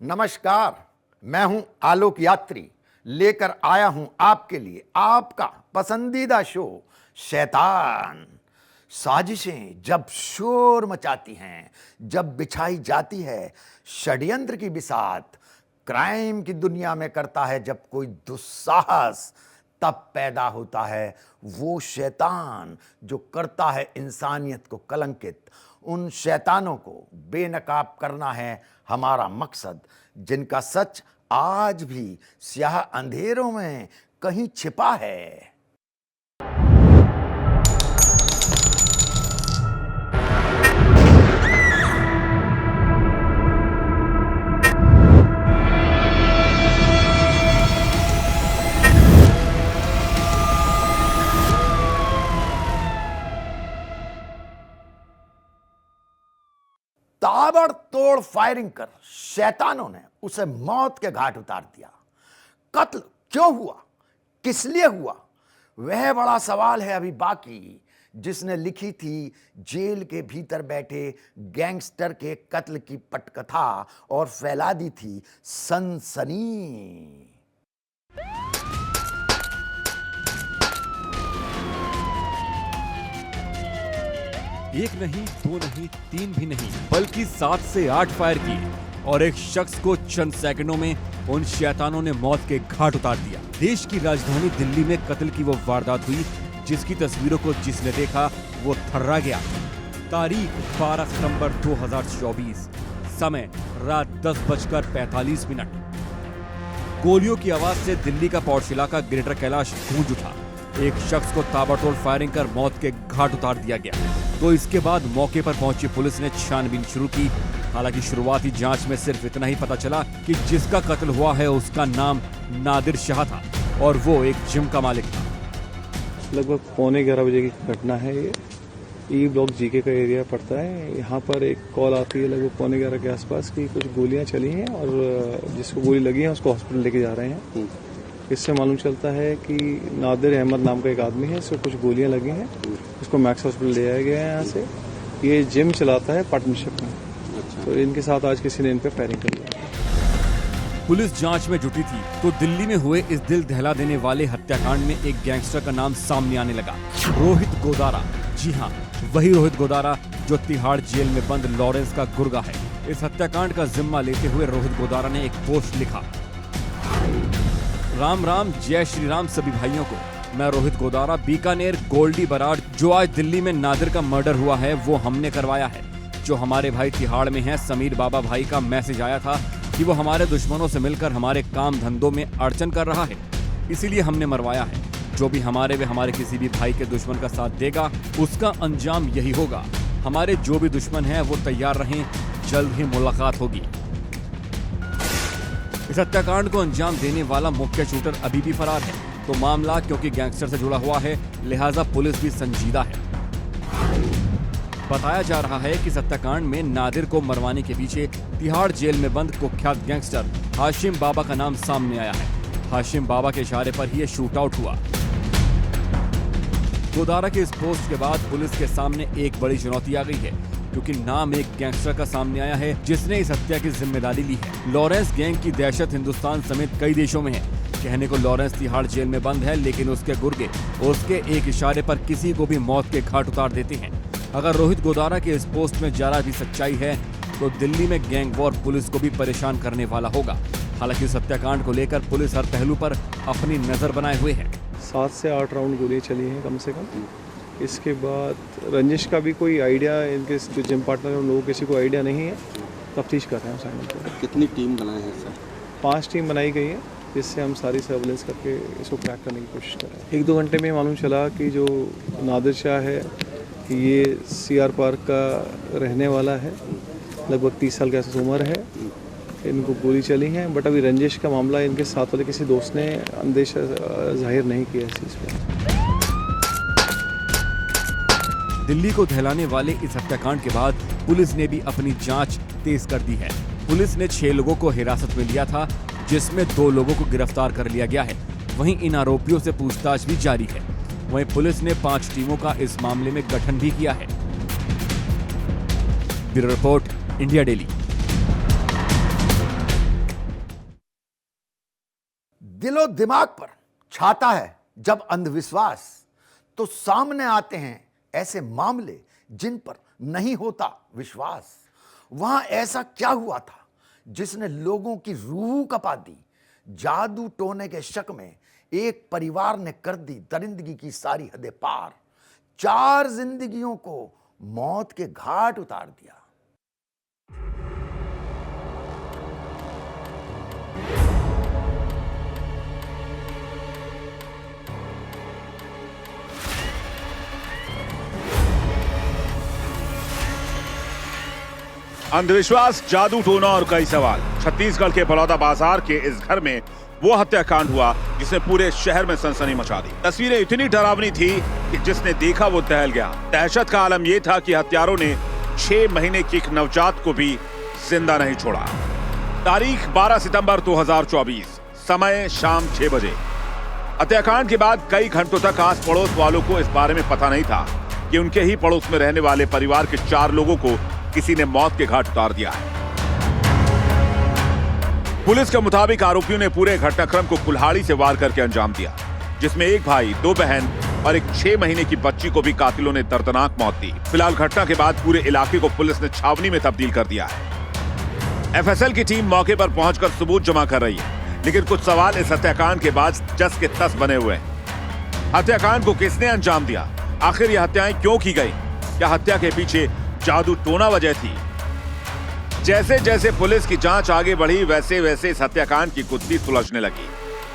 नमस्कार, मैं हूं आलोक यात्री, लेकर आया हूं आपके लिए आपका पसंदीदा शो शैतान। साजिशें जब शोर मचाती हैं, जब बिछाई जाती है षड्यंत्र की बिसात, क्राइम की दुनिया में करता है जब कोई दुस्साहस, तब पैदा होता है वो शैतान जो करता है इंसानियत को कलंकित। उन शैतानों को बेनकाब करना है हमारा मकसद, जिनका सच आज भी स्याह अंधेरों में कहीं छिपा है। ताबड़तोड़ फायरिंग कर शैतानों ने उसे मौत के घाट उतार दिया। कत्ल क्यों हुआ, किस लिए हुआ, वह बड़ा सवाल है अभी बाकी, जिसने लिखी थी जेल के भीतर बैठे गैंगस्टर के कत्ल की पटकथा और फैला दी थी सनसनी। एक नहीं, दो नहीं, तीन भी नहीं, बल्कि 7 से 8 फायर किए और एक शख्स को चंद सेकंडों में उन शैतानों ने मौत के घाट उतार दिया। देश की राजधानी दिल्ली में कत्ल की वो वारदात हुई जिसकी तस्वीरों को जिसने देखा वो थर्रा गया। तारीख 12 सितंबर 2024, समय रात 10:45। गोलियों की आवाज से दिल्ली का पौष इलाका ग्रेटर कैलाश गूंज उठा। एक शख्स को ताबड़तोड़ फायरिंग कर मौत के घाट उतार दिया गया। तो इसके बाद मौके पर पहुंची पुलिस ने छानबीन शुरू की। हालांकि शुरुआती जांच में सिर्फ इतना ही पता चला कि जिसका कत्ल हुआ है उसका नाम नादिर शाह था और वो एक जिम का मालिक था। लगभग 11:15 की घटना है। ये ई ब्लॉक जीके का एरिया पड़ता है। यहाँ पर एक कॉल आती है लगभग 11:15 के आसपास कि कुछ गोलियां चली हैं और जिसको गोली लगी है उसको हॉस्पिटल लेके जा रहे हैं। इससे मालूम चलता है कि नादिर अहमद नाम का एक आदमी है, इसको कुछ गोलियां लगी हैं, उसको मैक्स हॉस्पिटल ले आया गया है। यहाँ से ये जिम चलाता है पार्टनरशिप में। तो इनके साथ आज किसी ने इन पे फायरिंग कर लिया। पुलिस जांच में जुटी थी तो दिल्ली में हुए इस दिल दहला देने वाले हत्याकांड में एक गैंगस्टर का नाम सामने आने लगा, रोहित गोदारा। जी हाँ, वही रोहित गोदारा जो तिहाड़ जेल में बंद लॉरेंस का गुर्गा है। इस हत्याकांड का जिम्मा लेते हुए रोहित गोदारा ने एक पोस्ट लिखा, राम राम, जय श्री राम सभी भाइयों को। मैं रोहित गोदारा, बीकानेर गोल्डी बराड़, जो आज दिल्ली में नादिर का मर्डर हुआ है वो हमने करवाया है। जो हमारे भाई तिहाड़ में हैं, समीर बाबा भाई का मैसेज आया था कि वो हमारे दुश्मनों से मिलकर हमारे काम धंधों में अड़चन कर रहा है, इसीलिए हमने मरवाया है। जो भी हमारे किसी भी भाई के दुश्मन का साथ देगा उसका अंजाम यही होगा। हमारे जो भी दुश्मन हैं वो तैयार रहें, जल्द ही मुलाकात होगी। इस हत्याकांड को अंजाम देने वाला मुख्य शूटर अभी भी फरार है। तो मामला क्योंकि गैंगस्टर से जुड़ा हुआ है, लिहाजा पुलिस भी संजीदा है। बताया जा रहा है कि इस हत्याकांड में नादिर को मरवाने के पीछे तिहाड़ जेल में बंद कुख्यात गैंगस्टर हाशिम बाबा का नाम सामने आया है। हाशिम बाबा के इशारे पर ही ये शूट आउट हुआ। गोदारा के इस पोस्ट के बाद पुलिस के सामने एक बड़ी चुनौती आ गई है, क्योंकि नाम एक गैंगस्टर का सामने आया है जिसने इस हत्या की जिम्मेदारी ली है। लॉरेंस गैंग की दहशत हिंदुस्तान समेत कई देशों में है। कहने को लॉरेंस तिहाड़ जेल में बंद है, लेकिन उसके गुर्गे उसके एक इशारे पर किसी को भी मौत के घाट उतार देते हैं। अगर रोहित गोदारा के इस पोस्ट में जरा भी सच्चाई है तो दिल्ली में गैंग वॉर पुलिस को भी परेशान करने वाला होगा। हालांकि इस हत्याकांड को लेकर पुलिस हर पहलू पर अपनी नजर बनाए हुए है। 7 से 8 राउंड गोलियां चली हैं कम से कम। इसके बाद रंजिश का भी कोई आइडिया, इनके जो जिम पार्टनर है उन लोगों किसी को आइडिया नहीं है। तफ्तीश कर रहे हैं साइमन। कितनी टीम बनाए हैं सर? 5 टीम बनाई गई है, जिससे हम सारी सर्वेलेंस करके इसको क्रैक करने की कोशिश कर रहे हैं। 1-2 घंटे में मालूम चला कि जो नादिर शाह है ये CR पार्क का रहने वाला है, लगभग 30 साल की उम्र है। इनको गोली चली है, बट अभी रंजिश का मामला इनके साथ वाले किसी दोस्त ने अंदेशा जाहिर नहीं किया इस चीज़ पे। दिल्ली को दहलाने वाले इस हत्याकांड के बाद पुलिस ने भी अपनी जांच तेज कर दी है। पुलिस ने 6 लोगों को हिरासत में लिया था, जिसमें 2 लोगों को गिरफ्तार कर लिया गया है। वहीं इन आरोपियों से पूछताछ भी जारी है। वहीं पुलिस ने 5 टीमों का इस मामले में गठन भी किया है। Bureau report, India daily. दिलो दिमाग पर छाता है जब अंधविश्वास, तो सामने आते हैं ऐसे मामले जिन पर नहीं होता विश्वास। वहां ऐसा क्या हुआ था जिसने लोगों की रूह कपा दी? जादू टोने के शक में एक परिवार ने कर दी दरिंदगी की सारी हदें पार, 4 जिंदगियों को मौत के घाट उतार दिया। अंधविश्वास, जादू टोना और कई सवाल। छत्तीसगढ़ के बलौदा बाजार के इस घर में वो हत्याकांड हुआ जिसने पूरे शहर में सनसनी मचा दी। तस्वीरें इतनी डरावनी थी कि जिसने देखा वो दहल गया। दहशत का आलम यह था कि हत्यारों ने 6 महीने की एक नवजात को भी जिंदा नहीं छोड़ा। तारीख 12 सितंबर 2024, समय शाम 6 बजे। हत्याकांड के बाद कई घंटों तक आस पड़ोस वालों को इस बारे में पता नहीं था कि उनके ही पड़ोस में रहने वाले परिवार के 4 लोगों को किसी ने मौत के घाट उतार दिया है। पुलिस के मुताबिक आरोपियों ने पूरे घटनाक्रम को कुल्हाड़ी से वार करके अंजाम दिया, जिसमें एक भाई, 2 बहन और एक 6 महीने की बच्ची को भी कातिलों ने दर्दनाक मौत दी। फिलहाल घटना के बाद पूरे इलाके को पुलिस ने छावनी में तब्दील कर दिया है। एफएसएल की टीम मौके पर पहुंचकर सबूत जमा कर रही है, लेकिन कुछ सवाल इस हत्याकांड के बाद जस के तस बने हुए हैं। हत्याकांड को किसने अंजाम दिया? आखिर ये हत्याएं क्यों की गई? क्या हत्या के पीछे जादू टोना वजह थी? जैसे जैसे पुलिस की जांच आगे बढ़ी, वैसे वैसे इस हत्याकांड की गुत्थी सुलझने लगी।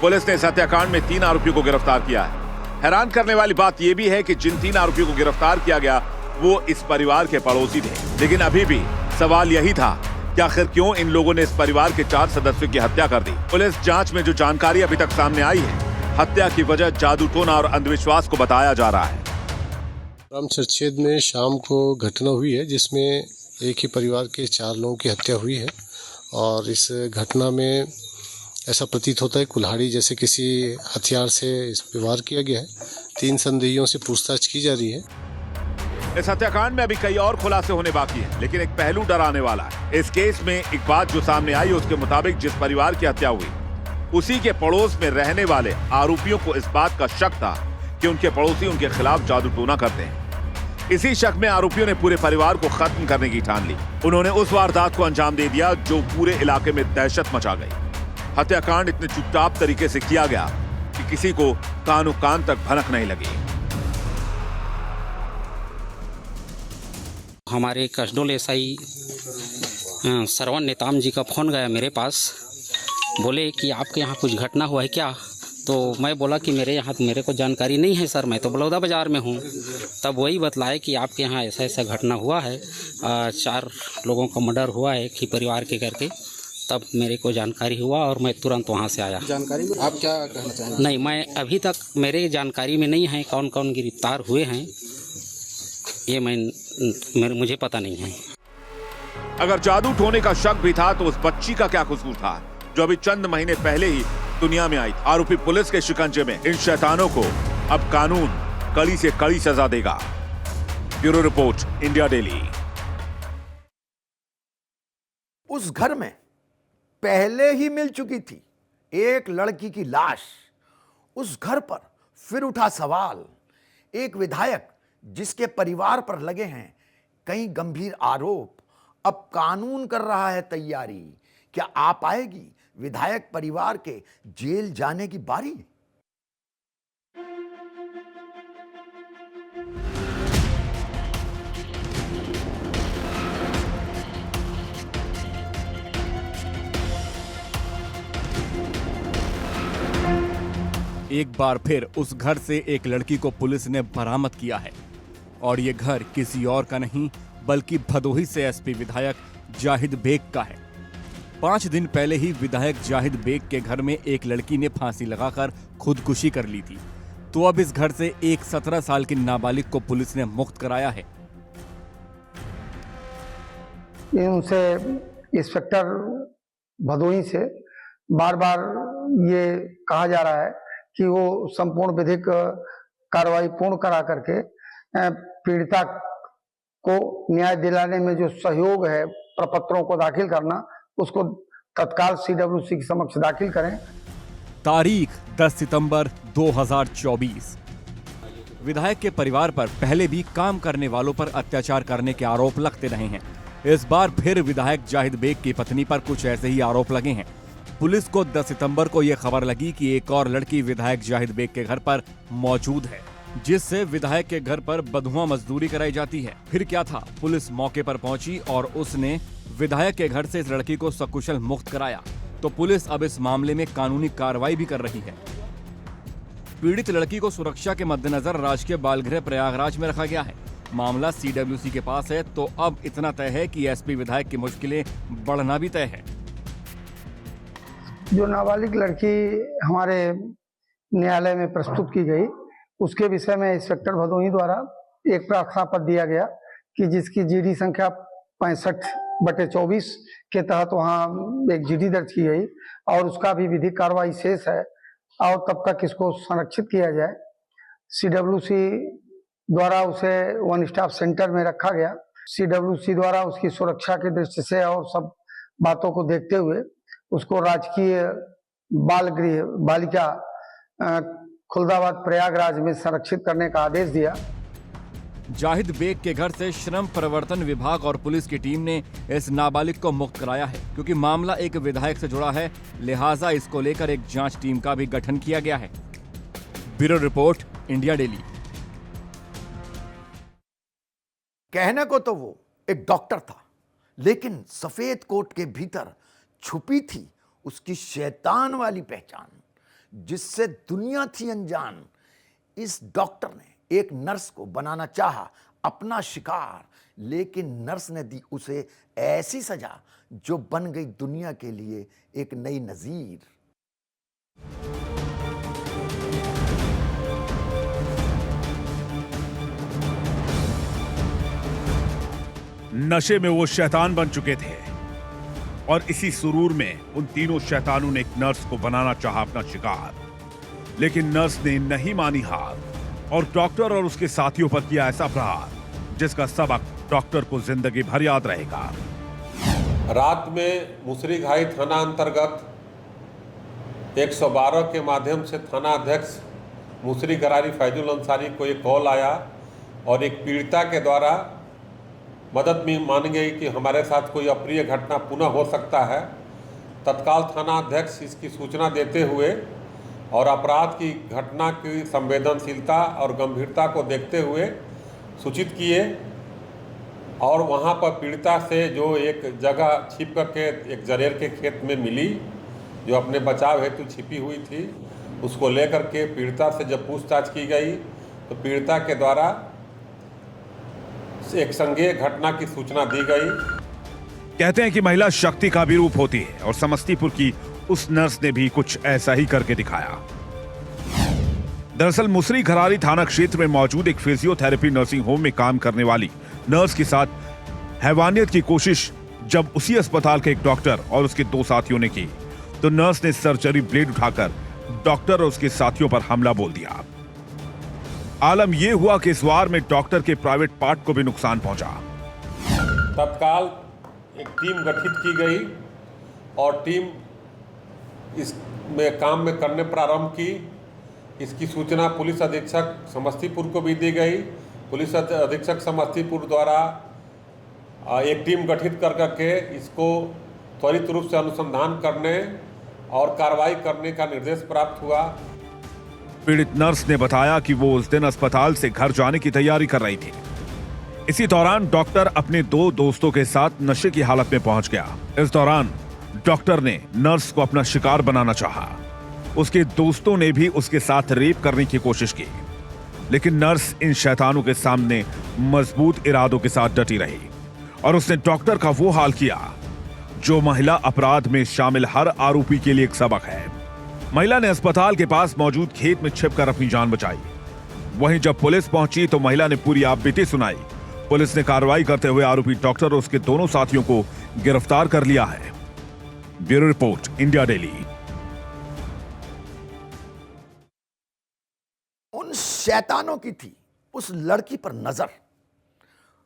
पुलिस ने इस हत्याकांड में 3 आरोपियों को गिरफ्तार किया है। हैरान करने वाली बात यह भी है कि जिन 3 आरोपियों को गिरफ्तार किया गया वो इस परिवार के पड़ोसी थे। लेकिन अभी भी सवाल यही था कि आखिर क्यों इन लोगों ने इस परिवार के 4 सदस्यों की हत्या कर दी। पुलिस जांच में जो जानकारी अभी तक सामने आई है, हत्या की वजह जादू टोना और अंधविश्वास को बताया जा रहा है। राम चरछेद में शाम को घटना हुई है जिसमें एक ही परिवार के 4 लोगों की हत्या हुई है। और इस घटना में ऐसा प्रतीत होता है कुल्हाड़ी जैसे किसी हथियार से इस पर वार किया गया है। 3 संदेहियों से पूछताछ की जा रही है। इस हत्याकांड में अभी कई और खुलासे होने बाकी हैं, लेकिन एक पहलू डराने वाला है। इस केस में एक बात जो सामने आई, उसके मुताबिक जिस परिवार की हत्या हुई उसी के पड़ोस में रहने वाले आरोपियों को इस बात का शक था कि उनके पड़ोसी उनके खिलाफ जादू टोना करते हैं। इसी शक में आरोपियों ने पूरे परिवार को खत्म करने की ठान ली। उन्होंने उस वारदात को अंजाम दे दिया जो पूरे इलाके में दहशत मचा गई। हत्याकांड इतने चुपचाप तरीके से किया गया कि किसी को कानो कान तक भनक नहीं लगी। हमारे कसडोल एसआई श्रवण नेताम जी का फ़ोन गया मेरे पास, बोले कि आपके यहाँ कुछ घटना हुआ है क्या? तो मैं बोला कि मेरे यहाँ तो मेरे को जानकारी नहीं है सर, मैं तो बलौदा बाज़ार में हूँ। तब वही बतलाए कि आपके यहाँ ऐसा ऐसा घटना हुआ है, 4 लोगों का मर्डर हुआ है एक ही परिवार के करके। तब मेरे को जानकारी हुआ और मैं तुरंत वहाँ से आया। जानकारी में आप क्या कहना चाहेंगे? नहीं, मैं अभी तक मेरे जानकारी में नहीं है कौन कौन गिरफ्तार हुए हैं, ये मुझे पता नहीं है। अगर जादू टोने का शक भी था तो उस बच्ची का क्या कसूर था जो अभी चंद महीने पहले ही दुनिया में आई? आरोपी पुलिस के शिकंजे में। इन शैतानों को अब कानून कड़ी से कड़ी सजा देगा। Bureau report, India daily. उस घर में पहले ही मिल चुकी थी एक लड़की की लाश। उस घर पर फिर उठा सवाल। एक विधायक जिसके परिवार पर लगे हैं कई गंभीर आरोप, अब कानून कर रहा है तैयारी। क्या आ पाएगी विधायक परिवार के जेल जाने की बारी? एक बार फिर उस घर से एक लड़की को पुलिस ने बरामद किया है और ये घर किसी और का नहीं बल्कि भदोही से एसपी विधायक जाहिद बेग का है। 5 दिन पहले ही विधायक जाहिद बेग के घर में एक लड़की ने फांसी लगाकर खुदकुशी कर ली थी, तो अब इस घर से एक 17 साल की नाबालिग को पुलिस ने मुक्त कराया है। उनसे इंस्पेक्टर भदोही से बार बार ये कहा जा रहा है कि वो संपूर्ण विधिक कार्रवाई पूर्ण करा करके पीड़िता को न्याय दिलाने में जो सहयोग है, प्रपत्रों को दाखिल करना, उसको तत्काल CWC के समक्ष दाखिल करें। तारीख 10 सितंबर 2024। विधायक के परिवार पर पहले भी काम करने वालों पर अत्याचार करने के आरोप लगते रहे हैं। इस बार फिर विधायक जाहिद बेग की पत्नी पर कुछ ऐसे ही आरोप लगे हैं। पुलिस को 10 सितंबर को यह खबर लगी कि एक और लड़की विधायक जाहिद बेग के घर पर मौजूद है, जिससे विधायक के घर पर बधुआ मजदूरी कराई जाती है। फिर क्या था, पुलिस मौके पर पहुंची और उसने विधायक के घर से इस लड़की को सकुशल मुक्त कराया। तो पुलिस अब इस मामले में कानूनी कार्रवाई भी कर रही है। पीड़ित लड़की को सुरक्षा के मद्देनजर राजकीय बाल गृह प्रयागराज में रखा गया है। मामला CWC के पास है, तो अब इतना तय है कि SP विधायक की मुश्किलें बढ़ना भी तय है। जो नाबालिग लड़की हमारे न्यायालय में प्रस्तुत की गई, उसके विषय में इंस्पेक्टर भदोही द्वारा एक प्रार्थना पत्र दिया गया कि जिसकी GD संख्या 65/24 के तहत वहाँ एक GD दर्ज की गई और उसका भी विधिक कार्रवाई शेष है और तब तक इसको संरक्षित किया जाए। CWC द्वारा उसे वन स्टॉप सेंटर में रखा गया। CWC द्वारा उसकी सुरक्षा की दृष्टि से और सब बातों को देखते हुए उसको राजकीय बाल गृह बालिका खुलदाबाद प्रयागराज में संरक्षित करने का आदेश दिया। जाहिद बेग के घर से श्रम प्रवर्तन विभाग और पुलिस की टीम ने इस नाबालिग को मुक्त कराया है। क्योंकि मामला एक विधायक से जुड़ा है, लिहाजा इसको लेकर एक जांच टीम का भी गठन किया गया है। Bureau report, India daily. कहने को तो वो एक डॉक्टर था, लेकिन सफेद कोट के भीतर छुपी थी उसकी शैतान वाली पहचान, जिससे दुनिया थी अनजान। इस डॉक्टर ने एक नर्स को बनाना चाहा अपना शिकार, लेकिन नर्स ने दी उसे ऐसी सजा जो बन गई दुनिया के लिए एक नई नजीर। नशे में वो शैतान बन चुके थे और इसी सुरूर में उन तीनों शैतानों ने एक नर्स को बनाना चाहा अपना शिकार, लेकिन नर्स ने नहीं मानी हार और डॉक्टर और उसके साथियों पर किया ऐसा प्रहार जिसका सबक डॉक्टर को जिंदगी भर याद रहेगा। रात में मुसरीघाई थाना अंतर्गत 112 के माध्यम से थाना अध्यक्ष मुसरी गरारी फैजुल अंसारी को एक कॉल आया और एक पीड़िता के द्वारा मदद में मान गई कि हमारे साथ कोई अप्रिय घटना पुनः हो सकता है। तत्काल थाना अध्यक्ष इसकी सूचना देते हुए और अपराध की घटना की संवेदनशीलता और गंभीरता को देखते हुए सूचित किए और वहां पर पीड़िता से जो एक जगह छिप करके एक जरेर के खेत में मिली, जो अपने बचाव हेतु छिपी हुई थी, उसको लेकर के पीड़िता से जब पूछताछ की गई तो पीड़िता के द्वारा एक संज्ञेय घटना की सूचना दी गई। कहते हैं कि महिला शक्ति का भी रूप होती है और समस्तीपुर की उस नर्स ने भी कुछ ऐसा ही करके दिखाया। दरअसल मुसरी घरारी थाना क्षेत्र में मौजूद एक फिजियोथेरेपी नर्सिंग होम में काम करने वाली नर्स के साथ हैवानियत की कोशिश जब उसी अस्पताल के एक डॉक्टर और उसके दो साथियों ने की, तो नर्स ने सर्जरी ब्लेड उठाकर डॉक्टर और उसके साथियों पर हमला बोल दिया। आलम यह हुआ कि इस वार में डॉक्टर के प्राइवेट पार्ट को भी नुकसान पहुंचा। तत्काल एक टीम गठित की गई और टीम इस में काम में करने प्रारंभ की। इसकी सूचना पुलिस अधीक्षक समस्तीपुर को भी दी गई। पुलिस अधीक्षक समस्तीपुर द्वारा एक टीम गठित कर करके इसको त्वरित रूप से अनुसंधान करने और कार्रवाई करने का निर्देश प्राप्त हुआ। पीड़ित नर्स ने बताया कि वो उस दिन अस्पताल से घर जाने की तैयारी कर रही थी। इसी दौरान डॉक्टर अपने दो दोस्तों के साथ नशे की हालत में पहुंच गया। इस दौरान डॉक्टर ने नर्स को अपना शिकार बनाना चाहा। उसके दोस्तों ने भी उसके साथ रेप करने की कोशिश की, लेकिन नर्स इन शैतानों के सामने मजबूत इरादों के साथ डटी रही और उसने डॉक्टर का वो हाल किया जो महिला अपराध में शामिल हर आरोपी के लिए एक सबक है। महिला ने अस्पताल के पास मौजूद खेत में छिपकर अपनी जान बचाई। वहीं जब पुलिस पहुंची तो महिला ने पूरी आपबीती सुनाई। पुलिस ने कार्रवाई करते हुए आरोपी डॉक्टर और उसके दोनों साथियों को गिरफ्तार कर लिया है। Bureau report, India daily. उन शैतानों की थी उस लड़की पर नजर,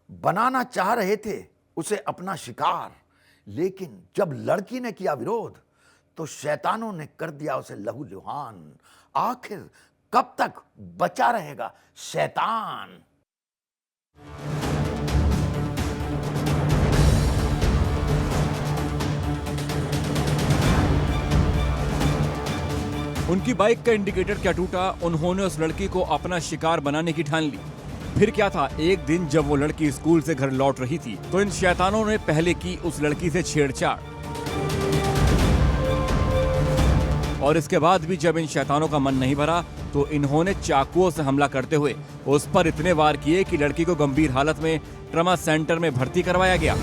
बनाना चाह रहे थे उसे अपना शिकार, लेकिन जब लड़की ने किया विरोध तो शैतानों ने कर दिया उसे लहूलुहान। आखिर कब तक बचा रहेगा शैतान? उनकी बाइक का इंडिकेटर क्या टूटा, उन्होंने उस लड़की को अपना शिकार बनाने की ठान ली। फिर क्या था, एक दिन जब वो लड़की स्कूल से घर लौट रही थी तो इन शैतानों ने पहले की उस लड़की से छेड़छाड़, और इसके बाद भी जब इन शैतानों का मन नहीं भरा तो इन्होंने चाकुओं से हमला करते हुए उस पर इतने वार किए कि लड़की को गंभीर हालत में ट्रमा सेंटर में भर्ती करवाया गया।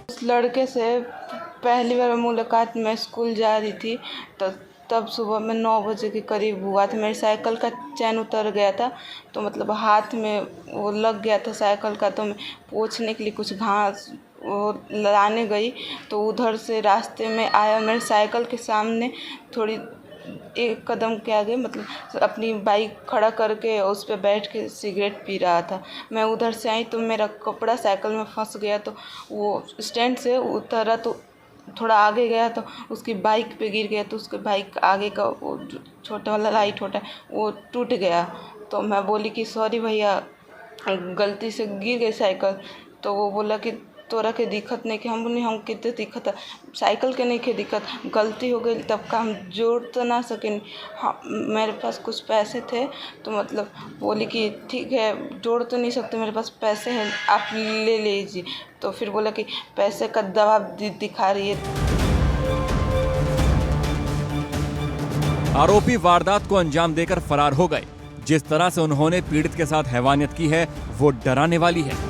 उस लड़के से पहली बार मुलाकात में स्कूल जा रही थी तो तब सुबह में 9 बजे के करीब हुआ था। मेरी साइकिल का चैन उतर गया था, तो मतलब हाथ में वो लग गया था साइकिल का, तो मैं पोंछने के लिए कुछ घास वो लाने गई तो उधर से रास्ते में आया, मेरे साइकिल के सामने थोड़ी एक कदम के आगे मतलब अपनी बाइक खड़ा करके उस पर बैठ के सिगरेट पी रहा था। मैं उधर से आई तो मेरा कपड़ा साइकिल में फंस गया, तो वो स्टैंड से उतरा तो थोड़ा आगे गया तो उसकी बाइक पे गिर गया, तो उसके बाइक आगे का वो छोटा वाला लाइट होता है वो टूट गया। तो मैं बोली कि सॉरी भैया, गलती से गिर गई साइकिल। तो वो बोला कि तोरा के दिक्कत नहीं कि हम बोले हम कितने दिक्कत है, साइकिल के नहीं के दिक्कत, गलती हो गई तब का हम जोड़ तो ना सके। हाँ मेरे पास कुछ पैसे थे तो मतलब बोली कि ठीक है जोड़ तो नहीं सकते, मेरे पास पैसे हैं आप ले लीजिए। तो फिर बोला कि पैसे का दबाव दिखा रही है। आरोपी वारदात को अंजाम देकर फरार हो गए। जिस तरह से उन्होंने पीड़ित के साथ हैवानियत की है वो डराने वाली है।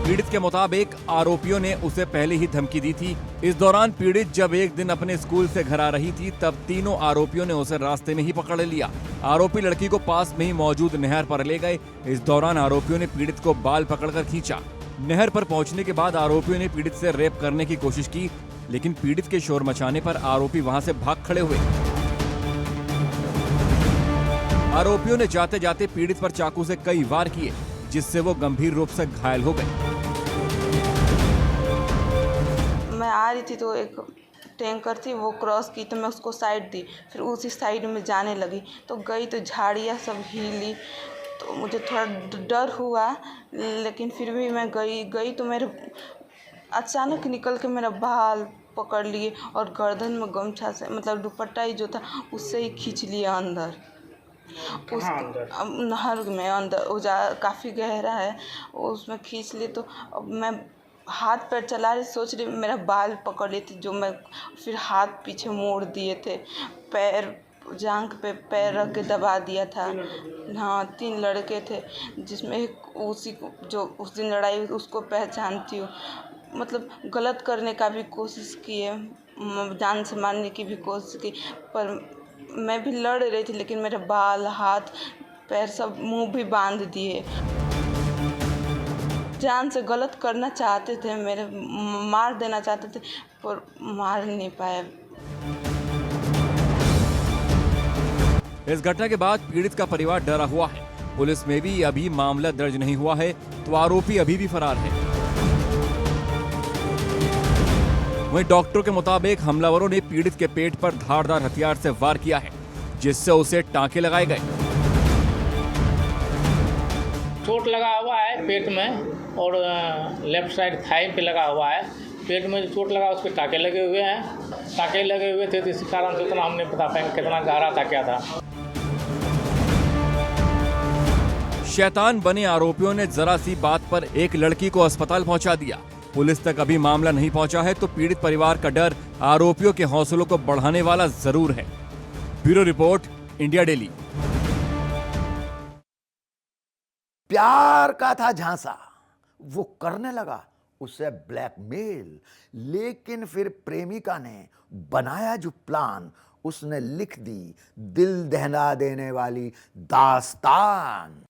पीड़ित के मुताबिक आरोपियों ने उसे पहले ही धमकी दी थी। इस दौरान पीड़ित जब एक दिन अपने स्कूल से घर आ रही थी तब तीनों आरोपियों ने उसे रास्ते में ही पकड़ लिया। आरोपी लड़की को पास में ही मौजूद नहर पर ले गए। इस दौरान आरोपियों ने पीड़ित को बाल पकड़कर खींचा। नहर पर पहुंचने के बाद आरोपियों ने पीड़ित से रेप करने की कोशिश की, लेकिन पीड़ित के शोर मचाने पर आरोपी वहां से भाग खड़े हुए। आरोपियों ने जाते जाते पीड़ित पर चाकू से कई वार किए, जिससे वो गंभीर रूप से घायल हो गए। मैं आ रही थी तो एक टैंकर थी वो क्रॉस की तो मैं उसको साइड दी, फिर उसी साइड में जाने लगी तो गई तो झाड़ियाँ सब हिली तो मुझे थोड़ा डर हुआ, लेकिन फिर भी मैं गई तो मेरे अचानक निकल के मेरा बाल पकड़ लिए और गर्दन में गमछा से मतलब दुपट्टा ही जो था उससे ही खींच लिया अंदर। उस नहर में अंदर काफ़ी गहरा है, उसमें खींच लिए तो मैं हाथ पैर चला रही, सोच रही मेरा बाल पकड़ ली थी जो मैं फिर हाथ पीछे मोड़ दिए थे, पैर जांघ पे पैर रख के दबा दिया था। हाँ 3 लड़के थे जिसमें एक उसी को जो उस दिन लड़ाई उसको पहचानती हूँ, मतलब गलत करने का भी कोशिश की है, जान से मारने की भी कोशिश की, पर मैं भी लड़ रही थी लेकिन मेरे बाल हाथ पैर सब मुंह भी बांध दिए। जान से गलत करना चाहते थे, मेरे मार देना चाहते थे पर मार नहीं पाए। इस घटना के बाद पीड़ित का परिवार डरा हुआ है। पुलिस में भी अभी मामला दर्ज नहीं हुआ है तो आरोपी अभी भी फरार है। वहीं डॉक्टर के मुताबिक हमलावरों ने पीड़ित के पेट पर धारदार हथियार से वार किया है, जिससे उसे टांके लगाए गए। चोट लगा हुआ है पेट में और लेफ्ट साइड थाई पे लगा हुआ है। पेट में जो चोट लगा उस पर टाँके लगे हुए हैं। टाँके लगे हुए थे तो इसी कारण से उतना हम नहीं बता पाएंगे कितना गहरा था क्या था। शैतान बने आरोपियों ने जरा सी बात पर एक लड़की को अस्पताल पहुंचा दिया। पुलिस तक अभी मामला नहीं पहुंचा है तो पीड़ित परिवार का डर आरोपियों के हौसलों को बढ़ाने वाला जरूर है। Bureau report, India daily. प्यार का था झांसा, वो करने लगा उसे ब्लैकमेल, लेकिन फिर प्रेमिका ने बनाया जो प्लान, उसने लिख दी दिल दहला देने वाली दास्तान।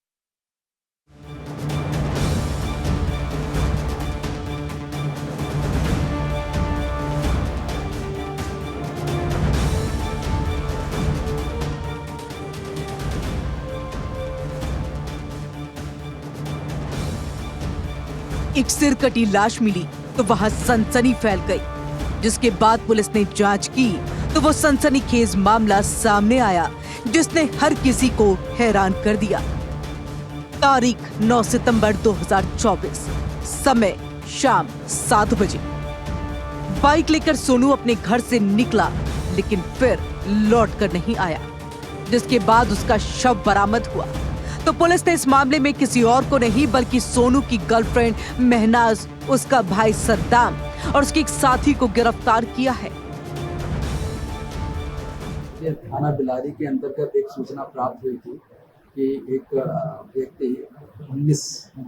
एक सिरकटी लाश मिली तो वहां सनसनी फैल गई, जिसके बाद पुलिस ने जांच की तो वो सनसनीखेज मामला सामने आया जिसने हर किसी को हैरान कर दिया। तारीख 9 सितंबर 2024, समय शाम 7 बजे। बाइक लेकर सोनू अपने घर से निकला, लेकिन फिर लौट कर नहीं आया, जिसके बाद उसका शव बरामद हुआ। तो पुलिस ने इस मामले में किसी और को नहीं बल्कि सोनू की गर्लफ्रेंड महनाज, उसका भाई सद्दाम और उसके एक साथी को गिरफ्तार किया है। थाना बिलारी के अंतर्गत एक सूचना प्राप्त हुई थी कि एक व्यक्ति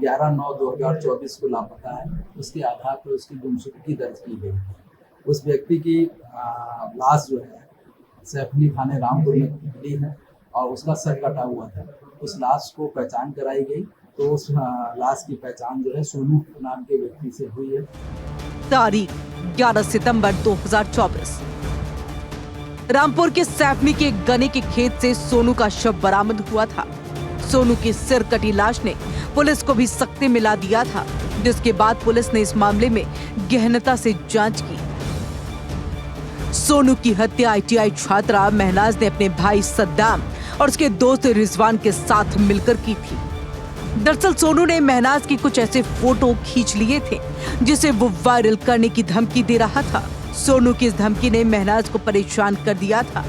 11/9/2024 को लापता है। उसके आधार पर उसकी गुमशुदगी दर्ज की गई। उस व्यक्ति की लाश जो है सैफनी थाने रामपुर में मिली है और उसका सर कटा हुआ था। उस लाश को पहचान कराई गई तो उस लाश की पहचान जो है सोनू नाम के व्यक्ति से हुई है। तारीख 11 सितंबर 2024, रामपुर के सैफनी के गन्ने के खेत से सोनू का शव बरामद हुआ था। सोनू की सिर कटी लाश ने पुलिस को भी सकते मिला दिया था, जिसके बाद पुलिस ने इस मामले में गहनता से जांच की। सोनू की हत्या ITI छात्रा महनाज ने अपने भाई सद्दाम और उसके दोस्त रिजवान के साथ मिलकर की थी। दरअसल सोनू ने महनाज की कुछ ऐसे फोटो खींच लिए थे जिसे वो वायरल करने की धमकी दे रहा था। सोनू की इस धमकी ने महनाज को परेशान कर दिया था।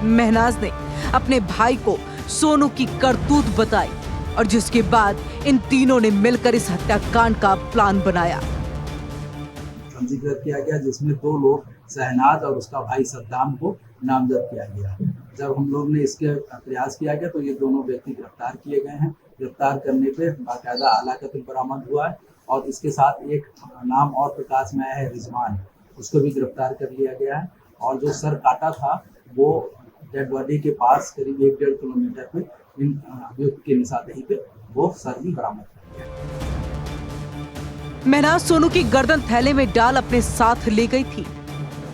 महनाज ने अपने भाई को सोनू की करतूत बताई और जिसके बाद इन तीनों ने मिलकर इस हत्याकांड का प्लान बनाया। पंजीकृत किया गया जिसमें 2 लोग शहनाज और उसका भाई सद्दाम को नामजद किया गया। जब हम लोग ने इसके प्रयास किया गया तो ये दोनों व्यक्ति गिरफ्तार किए गए हैं। गिरफ्तार करने पे बाकायदा आला कत्ल बरामद हुआ है और इसके साथ एक नाम और प्रकाश में आया है रिजवान, उसको भी गिरफ्तार कर लिया गया है। और जो सर काटा था वो डेड बॉडी के पास करीब 1-1.5 किलोमीटर पे इन अभियुक्त के निशानदेही पे वो सर भी बरामद किया गया। महनाज सोनू की गर्दन थैले में डाल अपने साथ ले गई थी,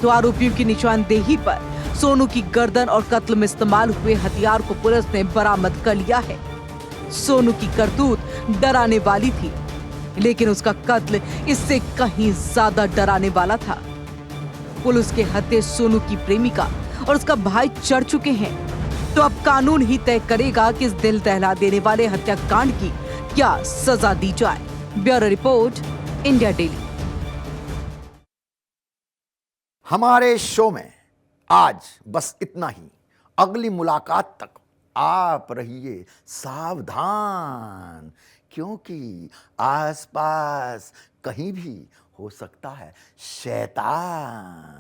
तो आरोपियों की निशानदेही पर सोनू की गर्दन और कत्ल में इस्तेमाल हुए हथियार को पुलिस ने बरामद कर लिया है। सोनू की करतूत डराने वाली थी, लेकिन उसका कत्ल इससे कहीं ज्यादा डराने वाला था। पुलिस के हत्थे सोनू की प्रेमिका और उसका भाई चढ़ चुके हैं, तो अब कानून ही तय करेगा कि इस दिल दहला देने वाले हत्याकांड की क्या सजा दी जाए। Bureau report, India daily. हमारे शो में आज बस इतना ही। अगली मुलाकात तक आप रहिए सावधान, क्योंकि आसपास कहीं भी हो सकता है शैतान।